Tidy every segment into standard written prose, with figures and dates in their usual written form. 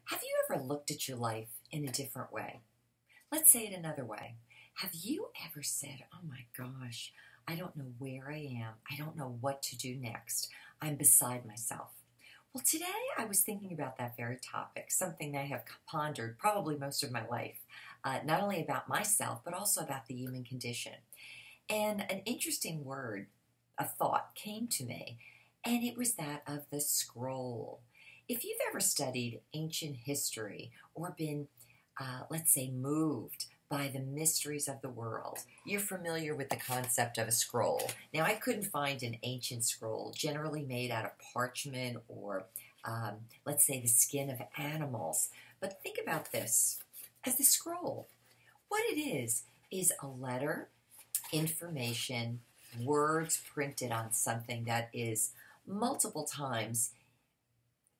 Have you ever looked at your life in a different way? Let's say it another way. Have you ever said, oh my gosh, I don't know where I am. I don't know what to do next. I'm beside myself. Well, today I was thinking about that very topic, something I have pondered probably most of my life, not only about myself, but also about the human condition. And an interesting word, a thought came to me, and it was that of the scroll. If you've ever studied ancient history or been, let's say, moved by the mysteries of the world, you're familiar with the concept of a scroll. Now, I couldn't find an ancient scroll generally made out of parchment or, let's say, the skin of animals. But think about this as the scroll. What it is a letter, information, words printed on something that is multiple times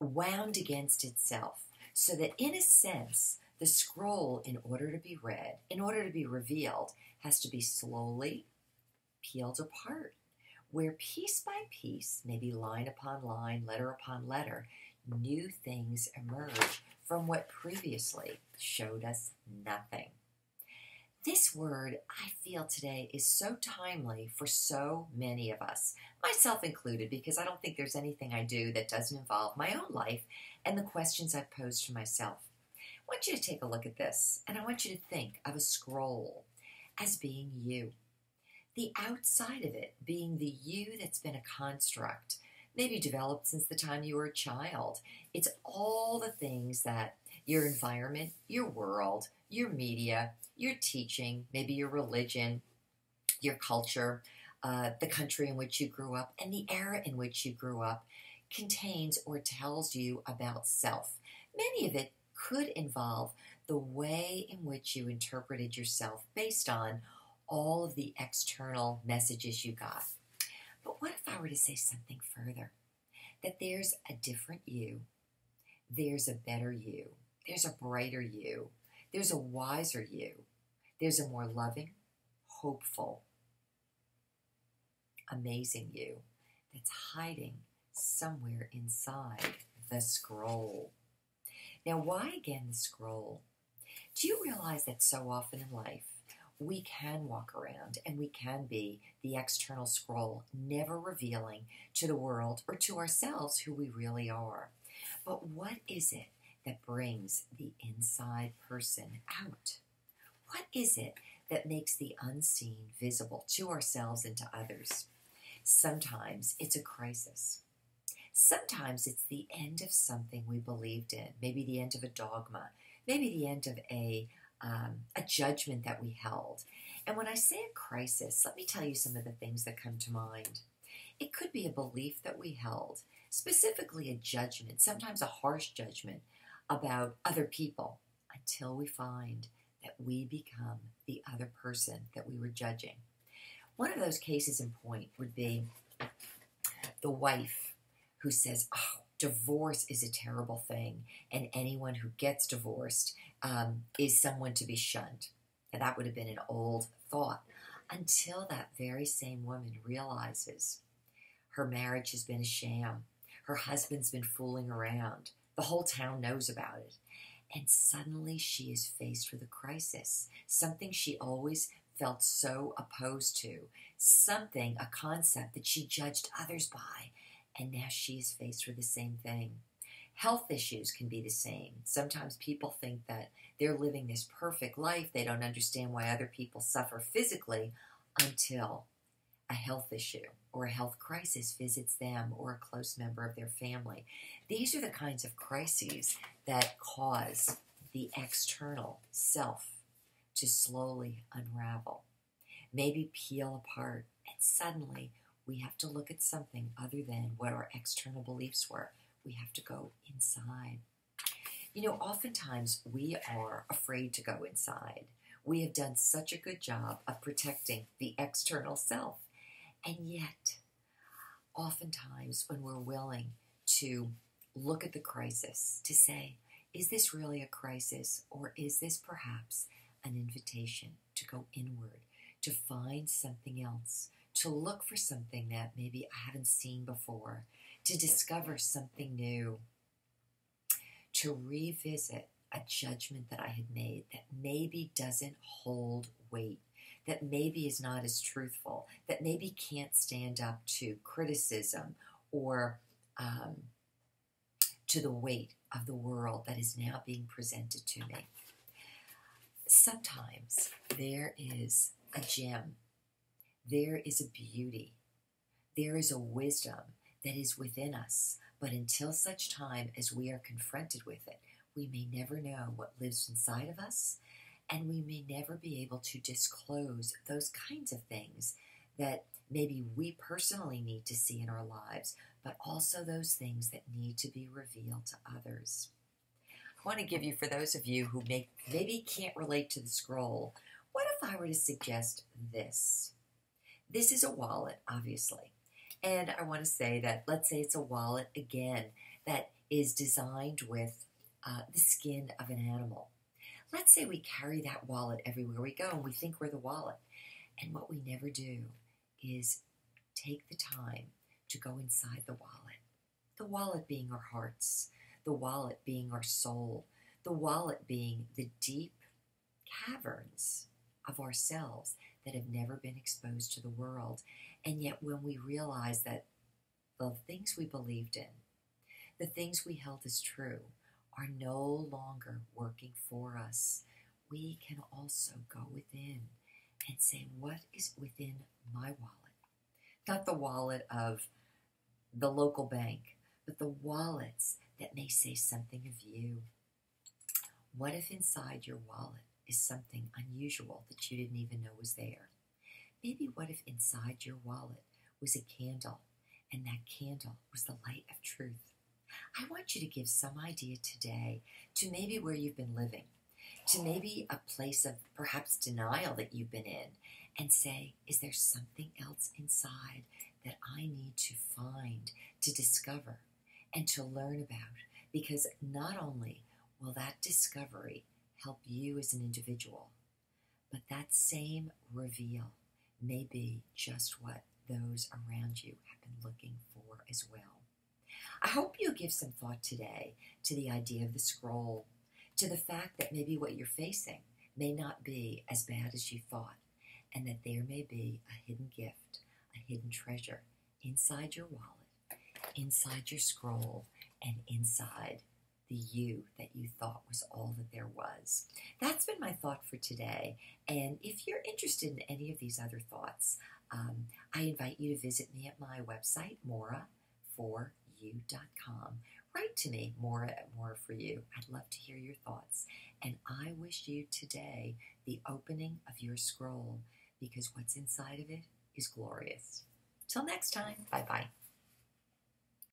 wound against itself. So that in a sense, the scroll, in order to be read, in order to be revealed, has to be slowly peeled apart, where piece by piece, maybe line upon line, letter upon letter, new things emerge from what previously showed us nothing. This word, I feel today, is so timely for so many of us, myself included, because I don't think there's anything I do that doesn't involve my own life and the questions I've posed to myself. I want you to take a look at this, and I want you to think of a scroll as being you. The outside of it being the you that's been a construct, maybe developed since the time you were a child. It's all the things that your environment, your world, your media, your teaching, maybe your religion, your culture, the country in which you grew up, and the era in which you grew up contains or tells you about self. Many of it could involve the way in which you interpreted yourself based on all of the external messages you got. But what if I were to say something further? That there's a different you, there's a better you, there's a brighter you, there's a wiser you, there's a more loving, hopeful, amazing you that's hiding somewhere inside the scroll. Now, why again the scroll? Do you realize that so often in life we can walk around and we can be the external scroll, never revealing to the world or to ourselves who we really are? But what is it that brings the inside person out? What is it that makes the unseen visible to ourselves and to others? Sometimes it's a crisis. Sometimes it's the end of something we believed in, maybe the end of a dogma, maybe the end of a judgment that we held. And when I say a crisis, let me tell you some of the things that come to mind. It could be a belief that we held, specifically a judgment, sometimes a harsh judgment about other people, until we find that we become the other person that we were judging. One of those cases in point would be the wife who says, oh, divorce is a terrible thing, and anyone who gets divorced is someone to be shunned. And that would have been an old thought, until that very same woman realizes her marriage has been a sham. Her husband's been fooling around. The whole town knows about it. And suddenly she is faced with a crisis, something she always felt so opposed to, something, a concept that she judged others by, and now she is faced with the same thing. Health issues can be the same. Sometimes people think that they're living this perfect life. They don't understand why other people suffer physically until a health issue or a health crisis visits them or a close member of their family. These are the kinds of crises that cause the external self to slowly unravel, maybe peel apart, and suddenly we have to look at something other than what our external beliefs were. We have to go inside. You know, oftentimes we are afraid to go inside. We have done such a good job of protecting the external self. And yet, oftentimes when we're willing to look at the crisis, to say, is this really a crisis, or is this perhaps an invitation to go inward, to find something else, to look for something that maybe I haven't seen before, to discover something new, to revisit a judgment that I had made that maybe doesn't hold weight, that maybe is not as truthful, that maybe can't stand up to criticism or to the weight of the world that is now being presented to me. Sometimes there is a gem, there is a beauty, there is a wisdom that is within us, but until such time as we are confronted with it, we may never know what lives inside of us, and we may never be able to disclose those kinds of things that maybe we personally need to see in our lives, but also those things that need to be revealed to others. I want to give you, for those of you who maybe can't relate to the scroll, what if I were to suggest this? This is a wallet, obviously. And I want to say that, let's say it's a wallet, again, that is designed with the skin of an animal. Let's say we carry that wallet everywhere we go and we think we're the wallet. And what we never do is take the time to go inside the wallet being our hearts, the wallet being our soul, the wallet being the deep caverns of ourselves that have never been exposed to the world. And yet when we realize that the things we believed in, the things we held as true, are no longer working for us, we can also go within and say, what is within my wallet? Not the wallet of the local bank, but the wallets that may say something of you. What if inside your wallet is something unusual that you didn't even know was there? Maybe what if inside your wallet was a candle, and that candle was the light of truth? I want you to give some idea today to maybe where you've been living, to maybe a place of perhaps denial that you've been in, and say, is there something else inside that I need to find, to discover, and to learn about? Because not only will that discovery help you as an individual, but that same reveal may be just what those around you have been looking for as well. I hope you give some thought today to the idea of the scroll, to the fact that maybe what you're facing may not be as bad as you thought, and that there may be a hidden gift, a hidden treasure inside your wallet, inside your scroll, and inside the you that you thought was all that there was. That's been my thought for today, and if you're interested in any of these other thoughts, I invite you to visit me at my website, moraforyou.com. Write to me, Mora at Mora for You. I'd love to hear your thoughts, and I wish you today the opening of your scroll, because what's inside of it is glorious. Till next time, bye-bye.